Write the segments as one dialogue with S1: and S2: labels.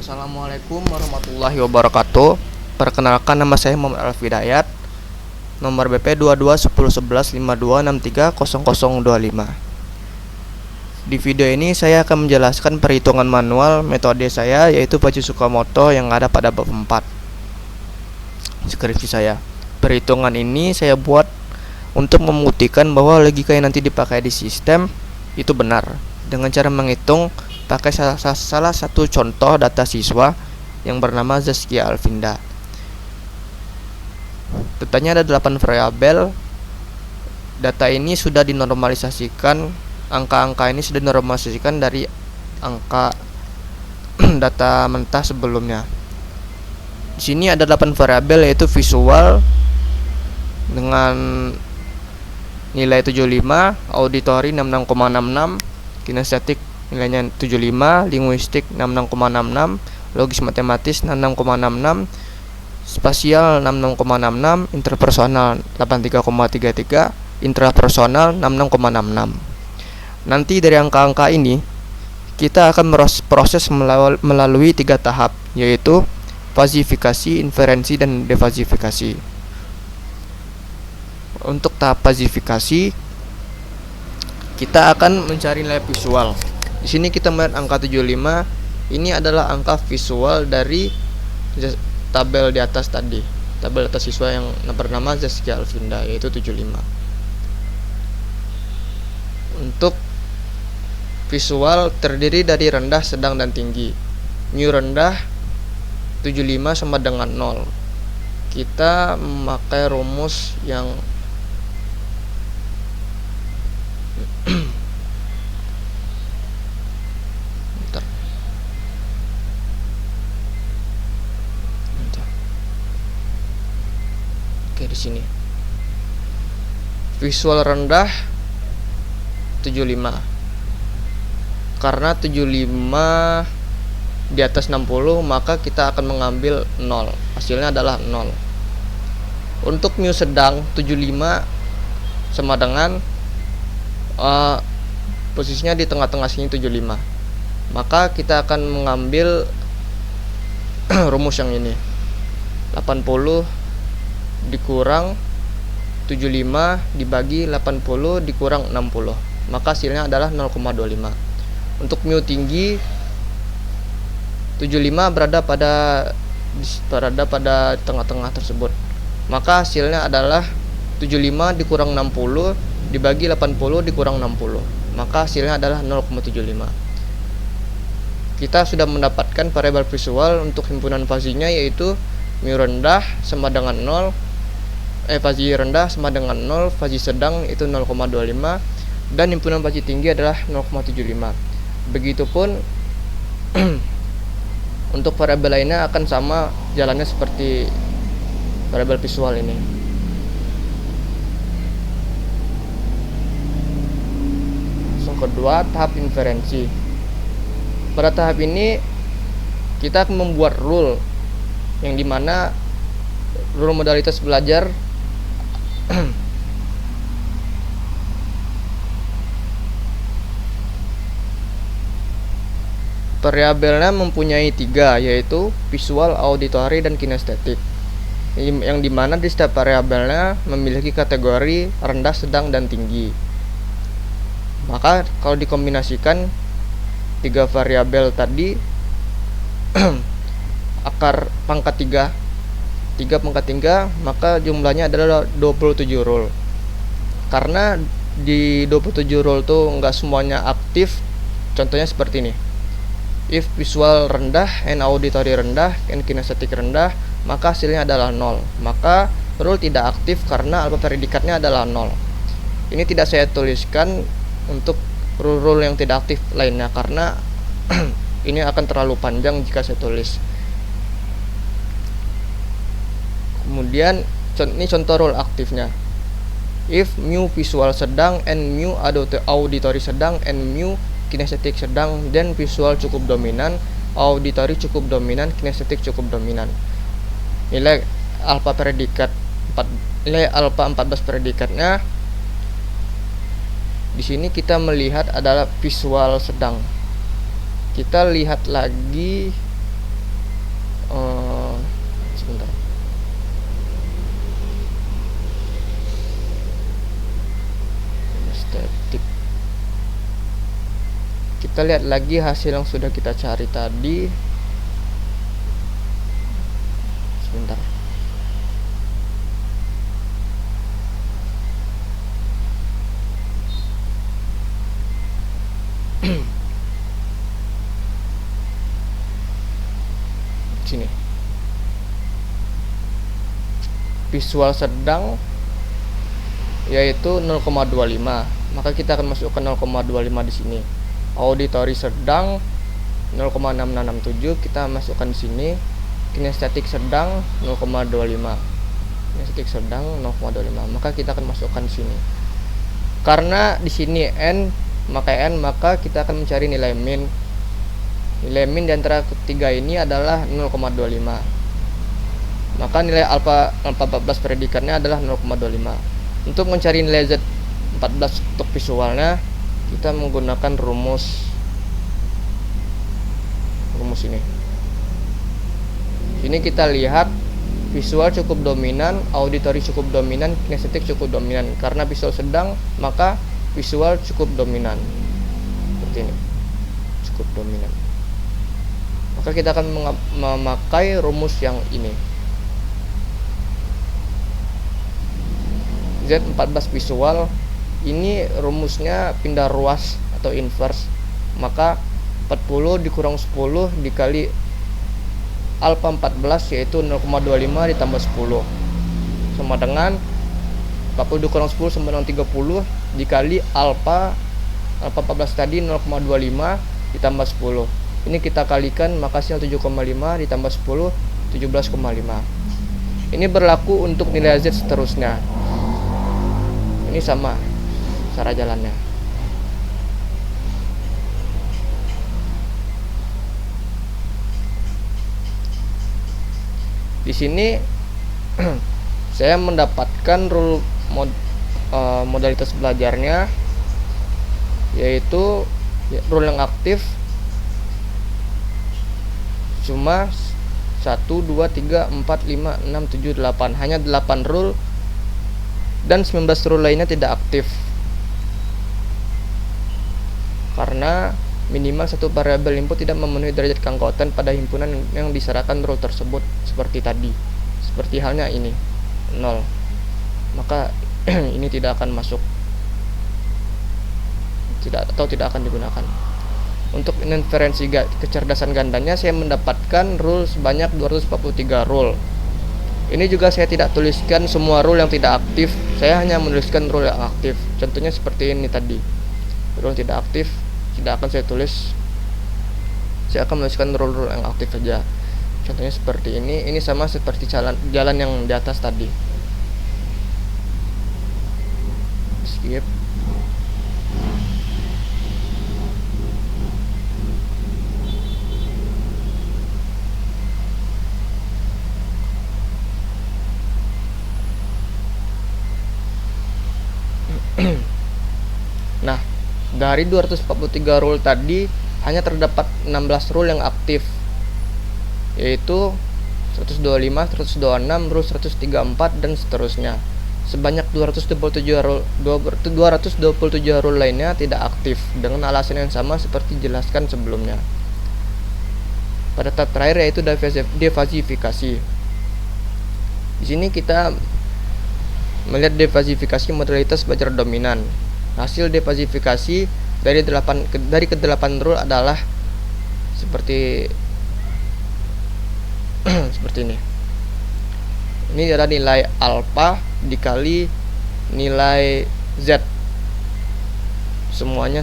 S1: Assalamualaikum warahmatullahi wabarakatuh. Perkenalkan, nama saya Muhammad Alfidayat. Nomor BP 22101152630025. Di video ini saya akan menjelaskan perhitungan manual metode saya, yaitu Paji Sukamoto yang ada pada bab 4 skripsi saya. Perhitungan ini saya buat untuk membuktikan bahwa logika yang nanti dipakai di sistem itu benar, dengan cara menghitung pakai salah satu contoh data siswa yang bernama Zaskia Alvinda. Datanya ada 8 variabel. Data ini sudah dinormalisasikan, angka-angka ini sudah dinormalisasikan dari angka data mentah sebelumnya. Di sini ada 8 variabel, yaitu visual dengan nilai 75, auditory 66,66, kinestetik nilainya 75, linguistik 66,66, logis matematis 66,66, spasial 66,66, interpersonal 83,33, intrapersonal 66,66. Nanti dari angka-angka ini kita akan proses melalui 3 tahap, yaitu fazifikasi, inferensi, dan defasifikasi. Untuk tahap fazifikasi, kita akan mencari nilai visual. Di sini kita melihat angka 75. Ini adalah angka visual dari tabel di atas tadi, tabel data siswa yang bernama Zaskia Alvinda, yaitu 75. Untuk visual terdiri dari rendah, sedang, dan tinggi. Mu rendah 75 sama dengan 0. Kita memakai rumus yang di sini. Visual rendah 75. Karena 75 di atas 60, maka kita akan mengambil 0. Hasilnya adalah 0. Untuk mu sedang 75 sama dengan posisinya di tengah-tengah sini 75. Maka kita akan mengambil rumus yang ini. 80 dikurang 75 dibagi 80 dikurang 60, maka hasilnya adalah 0,25. Untuk mu tinggi 75 berada pada tengah-tengah tersebut, maka hasilnya adalah 75 dikurang 60 dibagi 80 dikurang 60, maka hasilnya adalah 0,75. Kita sudah mendapatkan variabel visual untuk himpunan fazinya, yaitu mu rendah sama dengan 0, fazi rendah sama dengan 0, fazi sedang itu 0,25, dan himpunan fazi tinggi adalah 0,75. Begitupun untuk variabel lainnya akan sama jalannya seperti variabel visual ini. Langsung kedua, tahap inferensi. Pada tahap ini kita akan membuat rule, yang dimana rule modalitas belajar variabelnya mempunyai 3, yaitu visual, auditory, dan kinestetik, yang dimana di setiap variabelnya memiliki kategori rendah, sedang, dan tinggi. Maka kalau dikombinasikan 3 variabel tadi akar pangkat 3 pangkat 3, maka jumlahnya adalah 27 rule. Karena di 27 rule tuh enggak semuanya aktif. Contohnya seperti ini. If visual rendah and auditory rendah and kinestetik rendah, maka hasilnya adalah 0. Maka rule tidak aktif karena alfa predikatnya adalah 0. Ini tidak saya tuliskan untuk rule yang tidak aktif lainnya, karena ini akan terlalu panjang jika saya tulis. Kemudian ini contoh rule aktifnya. If mu visual sedang and mu auditory sedang and mu kinestetik sedang, dan visual cukup dominan, auditory cukup dominan, kinestetik cukup dominan. Nilai alfa 14 predikatnya di sini kita melihat adalah visual sedang. Kita lihat lagi Kita lihat lagi hasil yang sudah kita cari tadi. Sebentar. Sini. Visual sedang yaitu 0,25, maka kita akan masukkan 0,25 di sini. Auditory sedang 0,6667 kita masukkan di sini. Kinestetik sedang 0,25. Kinestetik sedang 0,25, maka kita akan masukkan di sini. Karena di sini n, maka kita akan mencari nilai min. Nilai min di antara ketiga ini adalah 0,25. Maka nilai alfa 14 predikatnya adalah 0,25. Untuk mencari nilai Z14 untuk visualnya, kita menggunakan rumus ini. Ini kita lihat visual cukup dominan, auditory cukup dominan, kinestetik cukup dominan. Karena visual sedang, maka visual cukup dominan. Seperti ini. Cukup dominan. Maka kita akan memakai rumus yang ini. Z14 visual ini rumusnya pindah ruas atau inverse. Maka 40 dikurang 10 dikali alfa 14 yaitu 0,25 ditambah 10 sama dengan 40 dikurang 10 sama dengan 30 dikali alfa 14 tadi 0,25 ditambah 10. Ini kita kalikan, maka hasil 7,5 ditambah 10 17,5. Ini berlaku untuk nilai Z seterusnya. Ini sama cara jalannya. Di sini saya mendapatkan rule modalitas belajarnya, yaitu rule yang aktif cuma 1, 2, 3, 4, 5, 6, 7, 8. Hanya 8 rule dan 19 rule lainnya tidak aktif. Karena minimal satu variabel input tidak memenuhi derajat keanggotaan pada himpunan yang disyaratkan rule tersebut, seperti tadi. Seperti halnya ini 0. Maka ini tidak akan masuk. Tidak akan digunakan. Untuk inferensi kecerdasan gandanya saya mendapatkan rule sebanyak 243 rule. Ini juga saya tidak tuliskan semua rule yang tidak aktif. Saya hanya menuliskan rule yang aktif. Contohnya seperti ini tadi. Rule tidak aktif tidak akan saya tulis. Saya akan menuliskan rule yang aktif saja. Contohnya seperti ini. Ini sama seperti jalan yang di atas tadi. Skip. Nah, dari 243 rule tadi hanya terdapat 16 rule yang aktif, yaitu 125, 126, rule 134 dan seterusnya. Sebanyak 227 rule lainnya tidak aktif dengan alasan yang sama seperti dijelaskan sebelumnya. Pada tahap terakhir yaitu defasifikasi. Di sini kita melihat defasifikasi modalitas belajar dominan. Hasil defasifikasi dari ke-8 rule adalah seperti seperti ini. Ini adalah nilai alfa dikali nilai Z. Semuanya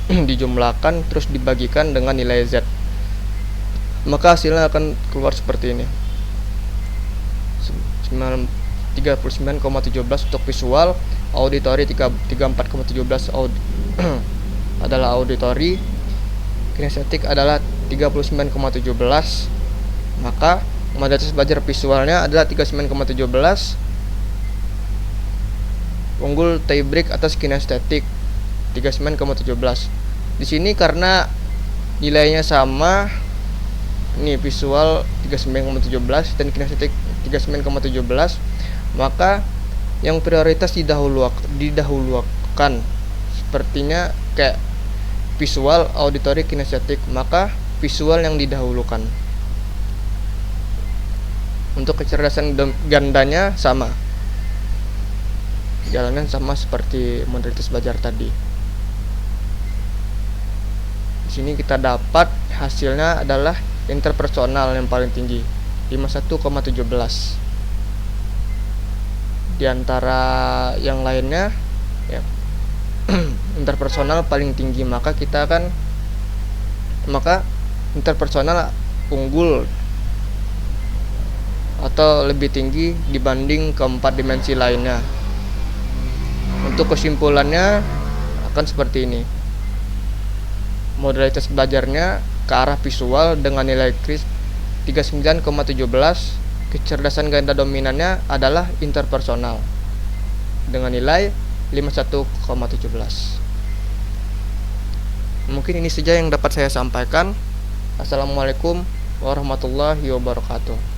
S1: dijumlahkan terus dibagikan dengan nilai Z. Maka hasilnya akan keluar seperti ini. 39,17 untuk visual, auditory 34,17 adalah auditory, kinestetik adalah 39,17. Maka modalitas belajar visualnya adalah 39,17, unggul tiebreak atas kinestetik 39,17. Di sini karena nilainya sama, ini visual 39,17 dan kinestetik 39,17, maka yang prioritas didahulukan. Sepertinya kayak visual, auditory, kinestetik, maka visual yang didahulukan. Untuk kecerdasan gandanya sama, jalannya sama seperti modalitas belajar tadi. Di sini kita dapat hasilnya adalah interpersonal yang paling tinggi, 51,17. Di antara yang lainnya ya, interpersonal paling tinggi, maka interpersonal unggul atau lebih tinggi dibanding keempat dimensi lainnya. Untuk kesimpulannya akan seperti ini. Modalitas belajarnya ke arah visual dengan nilai kris 39,17. Kecerdasan ganda dominannya adalah interpersonal dengan nilai 51,17. Mungkin ini saja yang dapat saya sampaikan. Assalamualaikum warahmatullahi wabarakatuh.